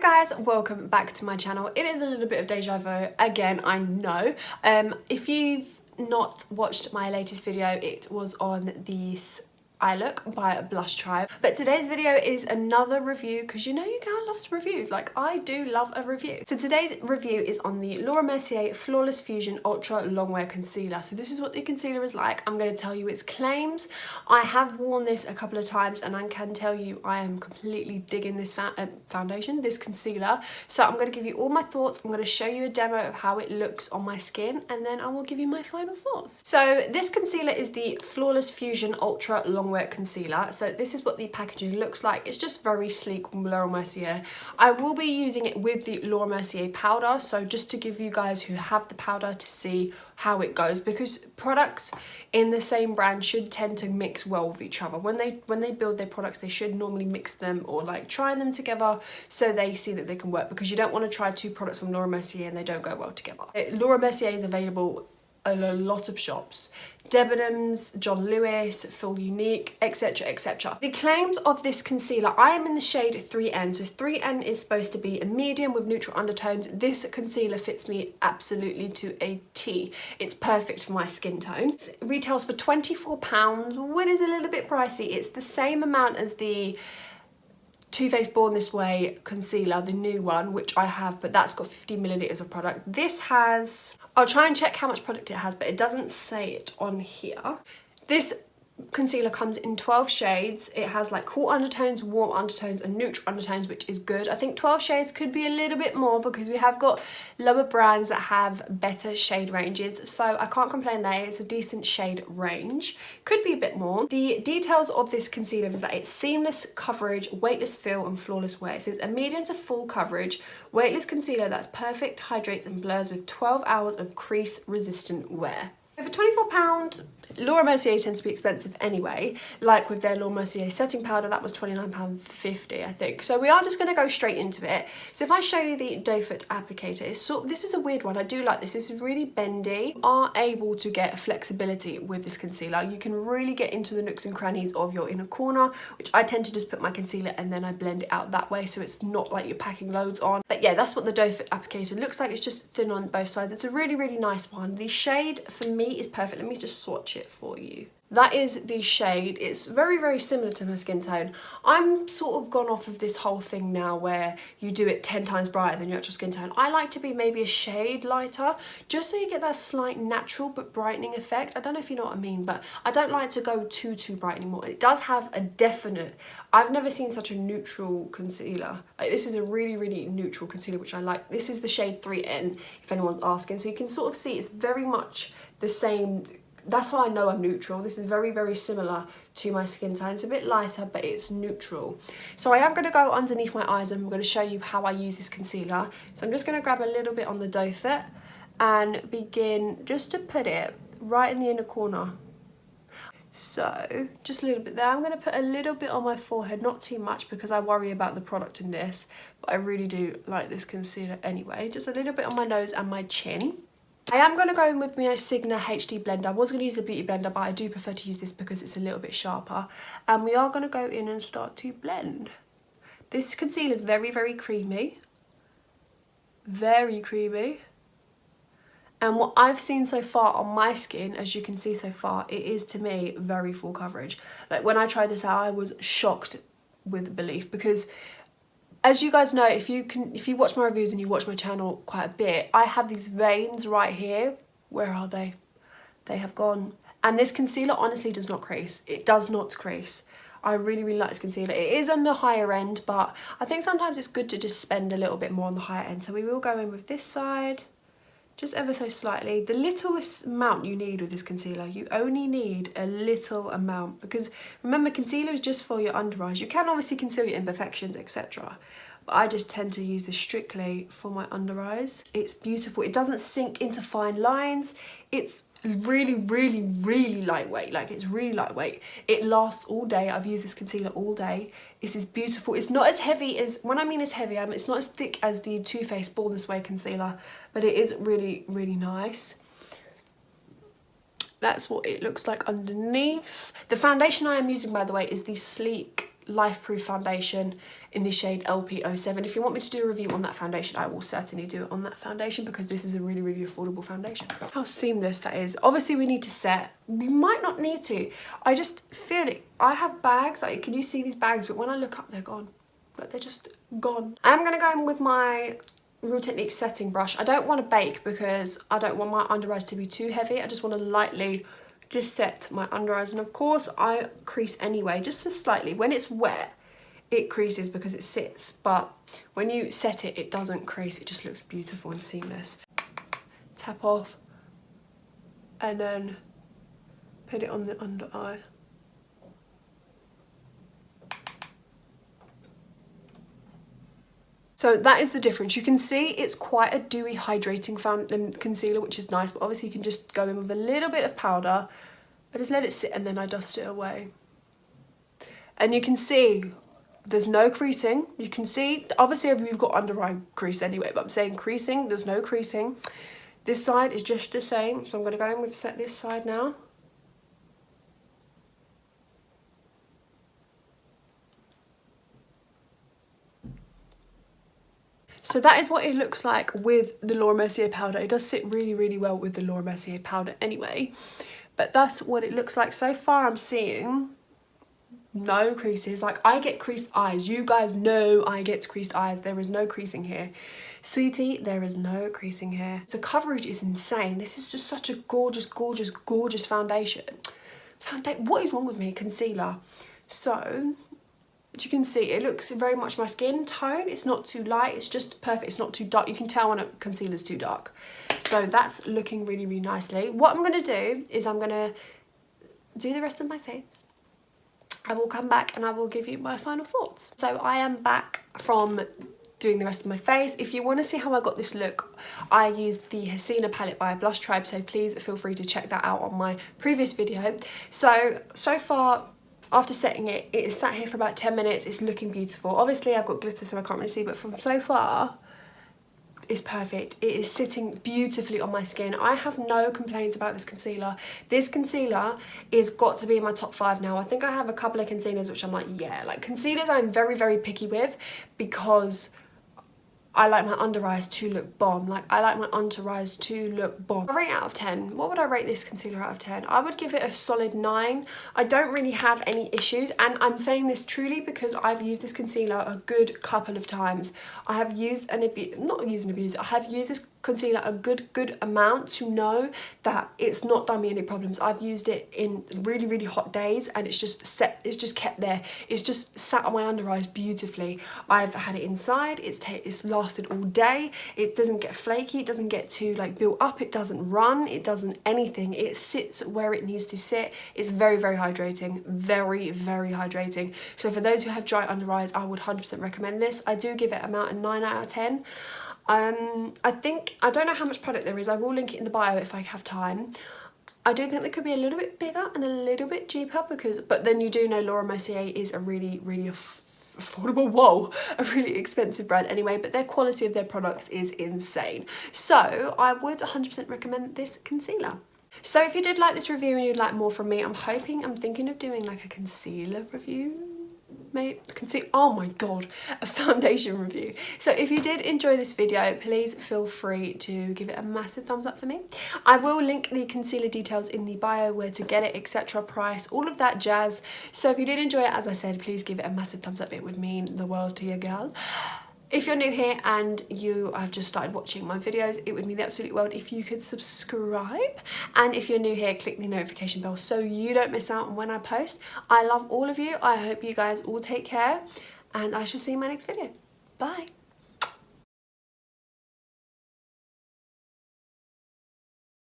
Hey guys, welcome back to my channel. It is a little bit of deja vu again, I know. If you've not watched my latest video, it was on this eye look by Blush Tribe, but today's video is another review because you know you girl loves reviews, like I do love a review. So today's review is on the Laura Mercier Flawless Fusion Ultra Longwear Concealer. So this is what the concealer is like. I'm going to tell you its claims. I have worn this a couple of times and I can tell you I am completely digging this foundation, this concealer. So I'm going to give you all my thoughts. I'm going to show you a demo of how it looks on my skin and then I will give you my final thoughts. So this concealer is the Flawless Fusion Ultra Longwear Concealer. So this is what the packaging looks like. It's just very sleek Laura Mercier. I will be using it with the Laura Mercier powder, so just to give you guys who have the powder to see how it goes, because products in the same brand should tend to mix well with each other. When they build their products, they should normally mix them or like try them together so they see that they can work, because you don't want to try two products from Laura Mercier and they don't go well together. Laura Mercier is available a lot of shops: Debenhams, John Lewis, Full Unique, etc, etc. The claims of this concealer: I am in the shade 3N, so 3N is supposed to be a medium with neutral undertones. This concealer fits me absolutely to a T. It's perfect for my skin tone. It retails for £24, what is a little bit pricey. It's the same amount as the Too Faced Born This Way concealer, the new one, which I have, but that's got 50 millilitres of product. This has, I'll try and check how much product it has, but it doesn't say it on here. This concealer comes in 12 shades. It has like cool undertones, warm undertones and neutral undertones, which is good. I think 12 shades could be a little bit more because we have got lower brands that have better shade ranges, so I can't complain there. It's a decent shade range. Could be a bit more. The details of this concealer is that it's seamless coverage, weightless feel and flawless wear. It says a medium to full coverage weightless concealer that's perfect, hydrates and blurs with 12 hours of crease resistant wear. For £24, Laura Mercier tends to be expensive anyway, like with their Laura Mercier setting powder, that was £29.50 I think. So we are just going to go straight into it. So if I show you the doe foot applicator, this is a weird one. I do like this. This is really bendy. You are able to get flexibility with this concealer. You can really get into the nooks and crannies of your inner corner, which I tend to just put my concealer and then I blend it out that way, so it's not like you're packing loads on. But yeah, that's what the doe foot applicator looks like. It's just thin on both sides. It's a really, really nice one. The shade for me is perfect. Let me just swatch it for you. That is the shade. It's very, very similar to my skin tone. I'm sort of gone off of this whole thing now where you do it 10 times brighter than your actual skin tone. I like to be maybe a shade lighter, just so you get that slight natural but brightening effect. I don't know if you know what I mean, but I don't like to go too bright anymore. It does have a definite, I've never seen such a neutral concealer. Like, this is a really, really neutral concealer, which I like. This is the shade 3N, if anyone's asking. So you can sort of see it's very much the same. That's how I know I'm neutral. This is very, very similar to my skin tone. It's a bit lighter, but it's neutral. So I am going to go underneath my eyes and I'm going to show you how I use this concealer. So I'm just going to grab a little bit on the doe foot and begin just to put it right in the inner corner. So just a little bit there. I'm going to put a little bit on my forehead, not too much because I worry about the product in this, but I really do like this concealer anyway. Just a little bit on my nose and my chin. I am going to go in with my Sigma HD blender. I was going to use the beauty blender, but I do prefer to use this because it's a little bit sharper. And we are going to go in and start to blend. This concealer is very, very creamy. Very creamy. And what I've seen so far on my skin, as you can see so far, it is to me very full coverage. Like when I tried this out, I was shocked with belief because, as you guys know, if you watch my reviews and you watch my channel quite a bit, I have these veins right here. Where are they? They have gone. And this concealer honestly does not crease. It does not crease. I really, really like this concealer. It is on the higher end, but I think sometimes it's good to just spend a little bit more on the higher end. So we will go in with this side, just ever so slightly. The littlest amount you need with this concealer, you only need a little amount, because remember, concealer is just for your under eyes. You can obviously conceal your imperfections, etc. But I just tend to use this strictly for my under eyes. It's beautiful. It doesn't sink into fine lines. It's really, really, really lightweight. Like, it's really lightweight. It lasts all day. I've used this concealer all day. This is beautiful. It's not as heavy as, when I mean as heavy, I mean it's not as thick as the Too Faced Born This Way concealer, but it is really, really nice. That's what it looks like underneath. The foundation I am using, by the way, is the Sleek Life Proof foundation in the shade LP07. If you want me to do a review on that foundation, I will certainly do it on that foundation because this is a really, really affordable foundation. How seamless that is. Obviously we need to set. We might not need to. I just feel it. I have bags, like can you see these bags? But when I look up, they're gone. But they're just gone. I'm gonna go in with my Real Techniques setting brush. I don't want to bake because I don't want my under eyes to be too heavy. I just want to lightly just set my under eyes, and of course I crease anyway, just slightly. When it's wet it creases because it sits, but when you set it, it doesn't crease. It just looks beautiful and seamless. Tap off and then put it on the under eye. So that is the difference. You can see it's quite a dewy, hydrating concealer, which is nice, but obviously you can just go in with a little bit of powder. I just let it sit and then I dust it away. And you can see there's no creasing. You can see, obviously you've got under eye crease anyway, but I'm saying creasing, there's no creasing. This side is just the same. So I'm gonna go in with set this side now. So that is what it looks like with the Laura Mercier powder. It does sit really, really well with the Laura Mercier powder anyway. But that's what it looks like. So far I'm seeing no creases. Like I get creased eyes. You guys know I get creased eyes. There is no creasing here. Sweetie, there is no creasing here. The coverage is insane. This is just such a gorgeous, gorgeous, gorgeous foundation. What is wrong with me? Concealer. So as you can see, it looks very much my skin tone. It's not too light, it's just perfect. It's not too dark. You can tell when a concealer's too dark. So that's looking really, really nicely. What I'm gonna do is I'm gonna do the rest of my face. I will come back and I will give you my final thoughts. So I am back from doing the rest of my face. If you want to see how I got this look, I used the Hasina palette by Blush Tribe, so please feel free to check that out on my previous video. So far, after setting it, it is sat here for about 10 minutes. It's looking beautiful. Obviously, I've got glitter, so I can't really see, but from so far, it's perfect. It is sitting beautifully on my skin. I have no complaints about this concealer. This concealer is got to be in my top 5 now. I think I have a couple of concealers which I'm like, yeah, like concealers I'm very, very picky with because I like my under eyes to look bomb. Like I like my under eyes to look bomb. I rate out of 10. What would I rate this concealer out of 10? I would give it a solid 9. I don't really have any issues, and I'm saying this truly because I've used this concealer a good couple of times. I have used I have used this concealer a good amount to know that it's not done me any problems. I've used it in really, really hot days and it's just kept there. It's just sat on my under eyes beautifully. I've had it inside, it's lasted all day. It doesn't get flaky, it doesn't get too like built up, it doesn't run, it doesn't anything. It sits where it needs to sit. It's very, very hydrating, very, very hydrating. So for those who have dry under eyes, I would 100% recommend this. I do give it about a 9 out of 10. I don't know how much product there is. I will link it in the bio if I have time. I do think they could be a little bit bigger and a little bit cheaper but then you do know Laura Mercier is a really, really affordable, a really expensive brand anyway, but their quality of their products is insane. So I would 100% recommend this concealer. So if you did like this review and you'd like more from me, I'm thinking of doing like a concealer review. Oh my god, a foundation review. So if you did enjoy this video, please feel free to give it a massive thumbs up for me. I will link the concealer details in the bio, where to get it, etc., price, all of that jazz. So if you did enjoy it, as I said, please give it a massive thumbs up. It would mean the world to your girl. If you're new here and you have just started watching my videos, it would mean the absolute world if you could subscribe. And if you're new here, click the notification bell so you don't miss out on when I post. I love all of you. I hope you guys all take care and I shall see you in my next video. Bye.